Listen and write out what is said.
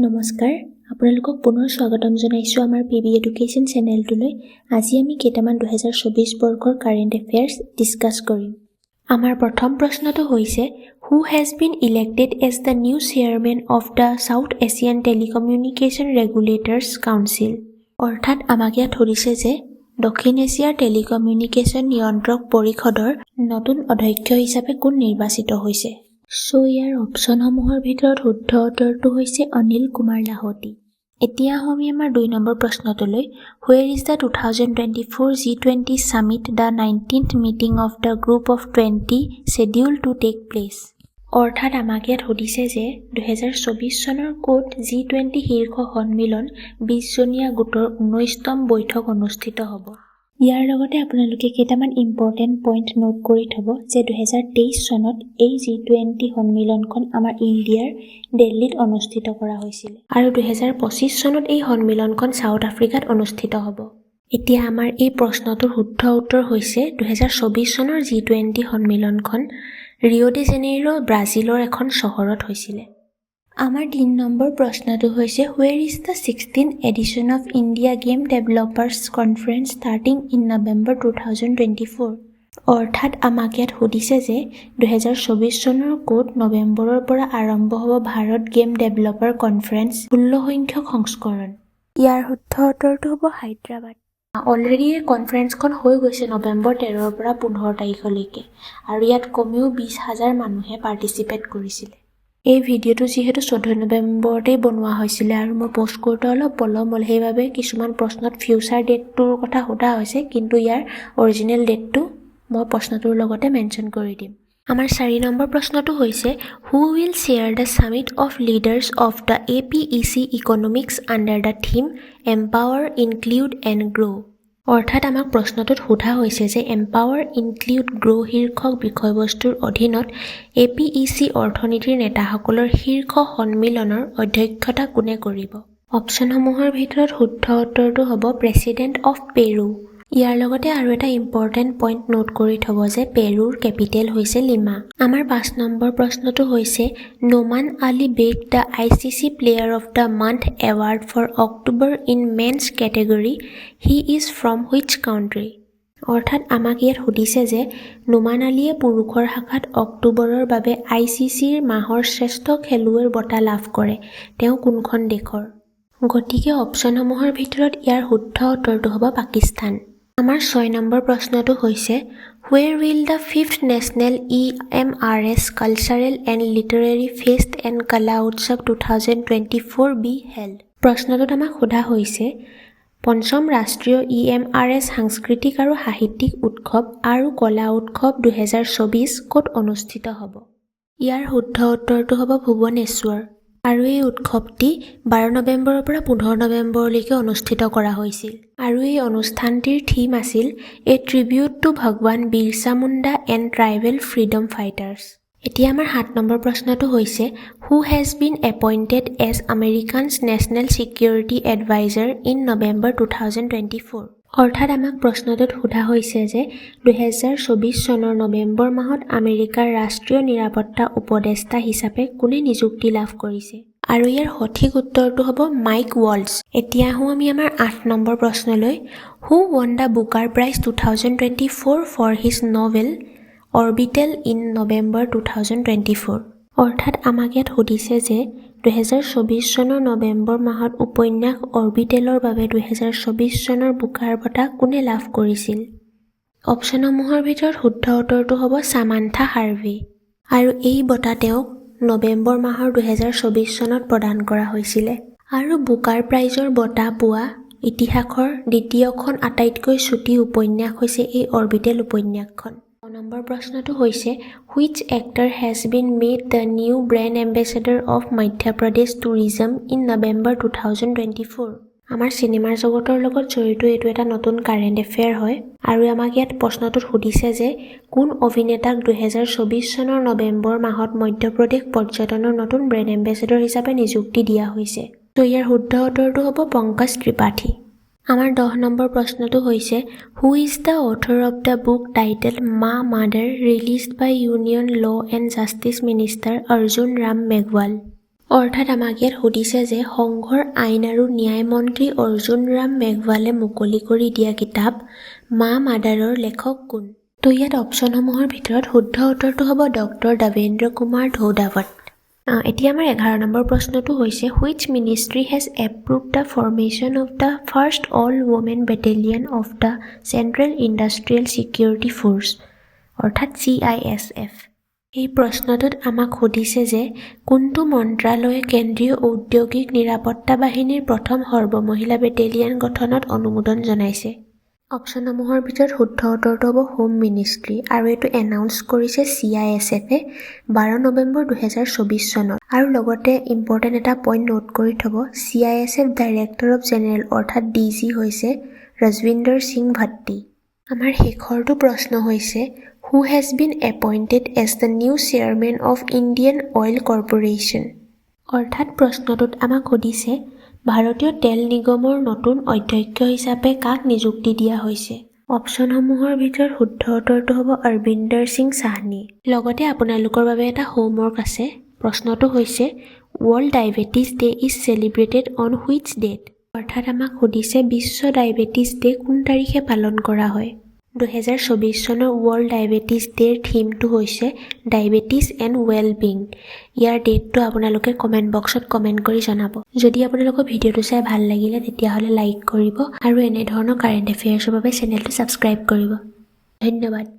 নমস্কাৰ আপোনালোকক পুনৰ স্বাগতম জনাইছোঁ আমাৰ পিবি এডুকেশ্যন চেনেলটোলৈ। আজি আমি কেইটামান 2024 বৰ্ষৰ কাৰেণ্ট এফেয়াৰ্ছ ডিছকাছ কৰিম। আমাৰ প্ৰথম প্ৰশ্নটো হৈছে who has been elected as the new chairman of the South Asian telecommunication regulators council. অৰ্থাৎ আমাক ইয়াত সুধিছে যে দক্ষিণ এছিয়াৰ টেলিকমিউনিকেশ্যন নিয়ন্ত্ৰক পৰিষদৰ নতুন অধ্যক্ষ হিচাপে কোন নিৰ্বাচিত হৈছে। ইয়াৰ অপশ্যনসমূহৰ ভিতৰত শুদ্ধ উত্তৰটো হৈছে অনিল কুমাৰ লাহোটি। এতিয়া আমি আমাৰ 2 নম্বৰ প্ৰশ্নটোলৈ। Where is the 2024 G20 Summit the 19th meeting of the group of 20 scheduled to take place। অৰ্থাৎ আমাক ইয়াত সুধিছে যে 2024 চনৰ ক'ত G20 শীৰ্ষ সন্মিলন 20জনীয়া গোটৰ 19তম বৈঠক অনুষ্ঠিত হ'ব। ইয়াৰ লগতে আপোনালোকে কেইটামান ইম্পৰ্টেণ্ট পইণ্ট নোট কৰি থ'ব যে 2023 চনত এই G20 সন্মিলনখন আমাৰ ইণ্ডিয়াৰ দিল্লীত অনুষ্ঠিত কৰা হৈছিল আৰু 2025 চনত এই সন্মিলনখন ছাউথ আফ্ৰিকাত অনুষ্ঠিত হ'ব। এতিয়া আমাৰ এই প্ৰশ্নটোৰ শুদ্ধ উত্তৰ হৈছে 2024 চনৰ G20 সন্মিলনখন ৰিঅ' ডি জেনেইৰো ব্ৰাজিলৰ এখন চহৰত হৈছিলে। আমাৰ 3 নম্বৰ প্ৰশ্নটো হৈছে where is the 16th edition of India game developers conference starting in November 2024। অৰ্থাৎ আমাক ইয়াত সুধিছে যে 2024 চনৰ ক'ত নৱেম্বৰৰ পৰা আৰম্ভ হ'ব ভাৰত গেম ডেভেলপাৰ কনফাৰেন্স 16 সংখ্যক সংস্কৰণ। ইয়াৰ শুদ্ধ উত্তৰটো হ'ব হায়দৰাবাদ। অলৰেডি এই কনফাৰেন্সখন হৈ গৈছে নৱেম্বৰ 13ৰ পৰা 15 তাৰিখলৈকে আৰু ইয়াত কমেও 20,000 মানুহে পাৰ্টিচিপেট কৰিছিলে। এই ভিডিঅ'টো যিহেতু 14 নৱেম্বৰতেই বনোৱা হৈছিলে আৰু মই পোষ্ট কৰোঁতে অলপ পলম হ'ল, সেইবাবে কিছুমান প্ৰশ্নত ফিউচাৰ ডেটটোৰ কথা সোধা হৈছে, কিন্তু ইয়াৰ অৰিজিনেল ডেটটো মই প্ৰশ্নটোৰ লগতে মেনশ্যন কৰি দিম। আমাৰ 4 নম্বৰ প্ৰশ্নটো হৈছে who will chair the summit of leaders of the APEC economics under the theme empower include and grow'. অৰ্থাৎ আমাক প্ৰশ্নটোত সোধা হৈছে যে এম্পাৱাৰ ইনক্লুড গ্ৰ' শীৰ্ষক বিষয়বস্তুৰ অধীনত APEC অৰ্থনীতিৰ নেতাসকলৰ শীৰ্ষ সন্মিলনৰ অধ্যক্ষতা কোনে কৰিব। অপশ্যনসমূহৰ ভিতৰত শুদ্ধ উত্তৰটো হ'ব প্ৰেছিডেণ্ট অফ পেৰু। ইয়াৰ লগতে আৰু এটা ইম্পৰ্টেণ্ট পইণ্ট নোট কৰি থ'ব যে পেৰুৰ কেপিটেল হৈছে লিমা। আমাৰ 5 নম্বৰ প্ৰশ্নটো হৈছে Noman Ali bag the ICC player of the month award for October in men's category he is from which country. অৰ্থাৎ আমাক ইয়াত সুধিছে যে নোমান আলীয়ে পুৰুষৰ শাখাত অক্টোবৰৰ বাবে ICCৰ মাহৰ শ্ৰেষ্ঠ খেলুৱৈৰ বঁটা লাভ কৰে, তেওঁ কোনখন দেশৰ। গতিকে অপশ্যনসমূহৰ ভিতৰত ইয়াৰ শুদ্ধ উত্তৰটো হ'ব পাকিস্তান। আমাৰ 6 নম্বৰ প্ৰশ্নটো হৈছে where will the 5th national EMRS cultural and literary fest and কলা উৎসৱ 2024 বি হেল্ড। প্ৰশ্নটোত আমাক সোধা হৈছে 5ম ৰাষ্ট্ৰীয় EMRS সাংস্কৃতিক আৰু সাহিত্যিক উৎসৱ আৰু কলা উৎসৱ 2024 ক'ত অনুষ্ঠিত হ'ব। ইয়াৰ শুদ্ধ উত্তৰটো হ'ব ভুৱনেশ্বৰ আৰু এই উৎসৱটি 12 নৱেম্বৰৰ পৰা 15 নৱেম্বৰলৈকে অনুষ্ঠিত কৰা হৈছিল আৰু এই অনুষ্ঠানটিৰ থিম আছিল এ tribute to Bhagwan Birsa Munda and tribal freedom fighters. এতিয়া আমাৰ 7 নম্বৰ প্ৰশ্নটো হৈছে who has been appointed as Americans national security adviser in November 2024। অৰ্থাৎ আমাক প্ৰশ্নটোত সোধা হৈছে যে 2024 চনৰ নৱেম্বৰ মাহত আমেৰিকাৰ ৰাষ্ট্ৰীয় নিৰাপত্তা উপদেষ্টা হিচাপে কোনে নিযুক্তি লাভ কৰিছে আৰু ইয়াৰ সঠিক উত্তৰটো হ'ব মাইক ৱাল্টছ। এতিয়া আহোঁ আমি আমাৰ 8 নম্বৰ প্ৰশ্নলৈ who won the Booker prize 2024 for his novel Orbital in November 2024। অৰ্থাৎ আমাক ইয়াত সুধিছে যে 2024 চনৰ নৱেম্বৰ মাহত উপন্যাস অৰ্বিটেলৰ বাবে 2024 চনৰ বুকাৰ বঁটা কোনে লাভ কৰিছিল। অপশ্যনসমূহৰ ভিতৰত শুদ্ধ উত্তৰটো হ'ব সামান্থা হাৰ্ভে আৰু এই বঁটা তেওঁক নৱেম্বৰ মাহৰ 2024 চনত প্ৰদান কৰা হৈছিলে আৰু বুকাৰ প্ৰাইজৰ বঁটা পোৱা ইতিহাসৰ দ্বিতীয়খন আটাইতকৈ চুটি উপন্যাস হৈছে এই অৰ্বিটেল উপন্যাসখন। 9 নম্বৰ প্ৰশ্নটো হৈছে which actor has been made the new brand ambassador of Madhya Pradesh tourism in November 2024। আমাৰ চিনেমাৰ জগতৰ লগত জড়িত এইটো এটা নতুন কাৰেণ্ট এফেয়াৰ হয় আৰু আমাক ইয়াত প্ৰশ্নটোত সুধিছে যে কোন অভিনেতাক 2024 চনৰ নৱেম্বৰ মাহত মধ্যপ্ৰদেশ পৰ্যটনৰ নতুন ব্ৰেণ্ড এম্বেচেডৰ হিচাপে নিযুক্তি দিয়া হৈছে। ইয়াৰ শুদ্ধ উত্তৰটো হ'ব পংকজ ত্ৰিপাঠী। আমাৰ 10 নম্বৰ প্ৰশ্নটো হৈছে who is the author of the book title মা mother released by union law' and justice minister Arjun Ram Meghwal. অৰ্থাৎ আমাক ইয়াত সুধিছে যে সংঘৰ আইন আৰু ন্যায় মন্ত্ৰী অৰ্জুন ৰাম মেঘৱালে মুকলি কৰি দিয়া কিতাপ মা মাদাৰৰ লেখক কোন? তো ইয়াত অপশ্যনসমূহৰ ভিতৰত শুদ্ধ উত্তৰটো হ'ব ডক্টৰ দেৱেন্দ্ৰ কুমাৰ ধৌডাৱত। এতিয়া আমাৰ 11 নম্বৰ প্ৰশ্নটো হৈছে which ministry has approved the formation of the first all women battalion of the central industrial security force অৰ্থাৎ CISF। এই প্ৰশ্নটোত আমাক সুধিছে যে কোনটো মন্ত্ৰালয়ে কেন্দ্ৰীয় ঔদ্যোগিক নিৰাপত্তা বাহিনীৰ প্ৰথম সৰ্বমহিলা বেটেলিয়ন গঠনত অনুমোদন জনাইছে। অপশ্যনসমূহৰ ভিতৰত শুদ্ধ উত্তৰটো হ'ব হোম মিনিষ্ট্ৰী আৰু এইটো এনাউন্স কৰিছে CISFে 12 নৱেম্বৰ 2024 চনত। আৰু লগতে ইম্পৰ্টেণ্ট এটা পইণ্ট নোট কৰি থ'ব, CISF ডাইৰেক্টৰ অফ জেনেৰেল অৰ্থাৎ DG হৈছে ৰজবিন্দৰ সিং ভাট্টি। আমাৰ শেষৰটো প্ৰশ্ন হৈছে who has been appointed as the new chairman of Indian Oil Corporation. অৰ্থাৎ প্ৰশ্নটোত আমাক সুধিছে ভাৰতীয় তেল নিগমৰ নতুন অধ্যক্ষ হিচাপে কাক নিযুক্তি দিয়া হৈছে। অপশ্যনসমূহৰ ভিতৰত শুদ্ধ উত্তৰটো হ'ব অৰবিন্দৰ সিং সাহনি। লগতে আপোনালোকৰ বাবে এটা হোমৱৰ্ক আছে। প্ৰশ্নটো হৈছে world diabetes day is celebrated on which date. অৰ্থাৎ আমাক সুধিছে বিশ্ব ডায়েবেটিছ ডে কোন তাৰিখে পালন কৰা হয়। 2024 চনৰ ৱৰ্ল্ড ডায়েবেটিছ ডেৰ থিমটো হৈছে ডায়েবেটিছ এণ্ড ৱেল বিং। ইয়াৰ ডেটটো আপোনালোকে কমেণ্ট বক্সত কমেণ্ট কৰি জনাব। যদি আপোনালোকৰ ভিডিঅ'টো চাই ভাল লাগিলে তেতিয়াহ'লে লাইক কৰিব আৰু এনেধৰণৰ কাৰেণ্ট এফেয়াৰ্ছৰ বাবে চেনেলটো ছাবস্ক্ৰাইব কৰিব। ধন্যবাদ।